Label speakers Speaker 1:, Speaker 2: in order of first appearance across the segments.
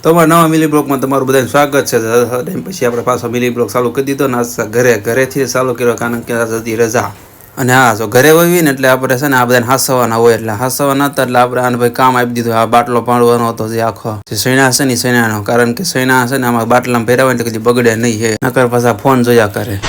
Speaker 1: તમારા નવા મિલી બ્લોગમાં તમારું બધાનું સ્વાગત છે। પછી આપણે પાછો મિલી બ્લોગ ચાલુ કરી દીધો ને ઘરેથી ચાલુ કર્યો કારણ કે આજ હતી રજા। અને હા જો ઘરે વહીએ ને એટલે આપણે છે ને આ બધાને હાસવાના હોય એટલે હાસવાના હતા એટલે આપણે આને ભાઈ કામ આપી દીધું। આ બાટલો પાડવાનો હતો જે આખો જે સૈણા છે ને સૈણાનો, કારણ કે સૈણા છે ને આમાં બાટલામાં ભેરા હોય ને કદી બગડે નહીં છે, નકર પાછા ફોન જોયા કરે।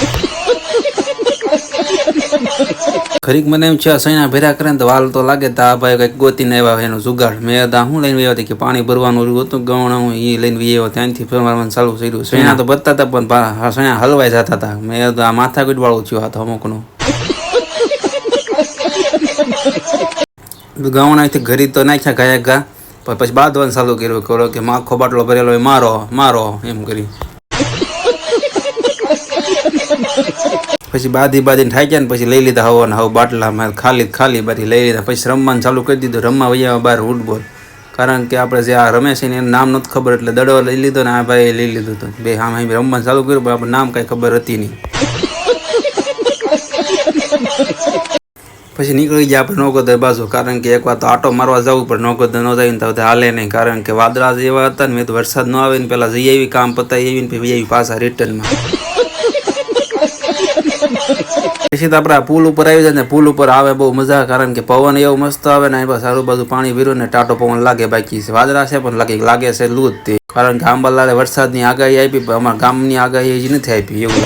Speaker 1: ખરીક મને એમ છે સૈણા ભેરા કરે ને તો વાલ તો લાગે તો આ ભાઈ કંઈક ગોતીને આવ્યા એનો જુગાડ। મેં હું લઈને આવ્યો કે પાણી ભરવાનું હતું ગવણ હું એ લઈને આવ્યો, ત્યાંથી ફરવાનું ચાલુ કર્યું। સૈણા તો ભરતા હતા પણ સૈણા હલવાઈ જતા હતા। મેં તો આ માથાકૂટ વાળું થયું આ તો અમુકનું। ગવણાથી ઘરી તો નાખ્યા ગયા ગા પછી બાંધવાનું ચાલુ કર્યું કે આખો બાટલો ભરેલો હોય મારો મારો એમ કરી। પછી બાંધીને થાક્યા ને પછી લઈ લીધા હવાના હવે બાટલામાં ખાલી બારી લઈ લીધા। પછી રમવાનું ચાલુ કરી દીધું, રમવા વૈયા બહાર ફૂટબોલ, કારણ કે આપણે જે આ રમે છે ને એનું નામ નથી ખબર એટલે દડો લઈ લીધો ને આ ભાઈ લઈ લીધું હતું બે આમ રમવાનું ચાલુ કર્યું પણ આપણે નામ કાંઈ ખબર હતી નહીં। પછી નીકળી ગયા આપણે નોગોદર બાજુ, કારણ કે એક વાર તો આટો મારવા જવું પણ નોગોદર ન જાય ને તો હાલે નહીં, કારણ કે વાદળા જેવા હતા ને મેં તો વરસાદ ન આવે ને પહેલાં જઈ આવી કામ પતાવી આવી ને પછી આવી પાછા રિટર્નમાં। પછી તો આપણે પુલ ઉપર આવી જાય ને પુલ ઉપર આવે બહુ મજા, કારણ કે પવન એવો મસ્ત આવે ને બસ સારું બાજુ પાણી ભર્યું ને ટાટો પવન લાગે, બાકી છે વાદળા છે પણ લાગે છે લૂજ તે, કારણ કે આંબાલાલે વરસાદની આગાહી આપી પણ અમારા ગામની આગાહી જ નથી આપી એવું।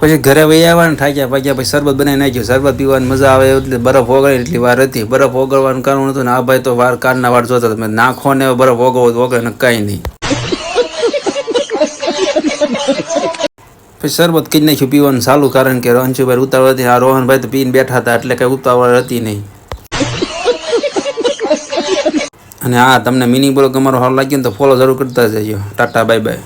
Speaker 1: પછી ઘરે વહી આવ્યા ને થાક્યા પાક્યા પછી શરબત બનાવી નાખ્યું। શરબત પીવાની મજા આવે એટલે બરફ ઓગળે એટલી વાર હતી, બરફ ઓગળવાનું કારણ હતું ને આ ભાઈ તો વાર કારના વાર જોતા હતા, નાખો ને બરફ ઓગળે ને કાંઈ નહીં। પછી શરબત કઈ નાખ્યું પીવાનું ચાલુ, કારણ કે અંશુભાઈ ઉતાવળ હતી, આ રોહનભાઈ તો પીને બેઠા હતા એટલે કઈ ઉતાવળ હતી નહીં। અને હા તમને મિની બ્લોગ અમારો સારું લાગ્યો ને તો ફોલો જરૂર કરતા જજો। Tata bye bye.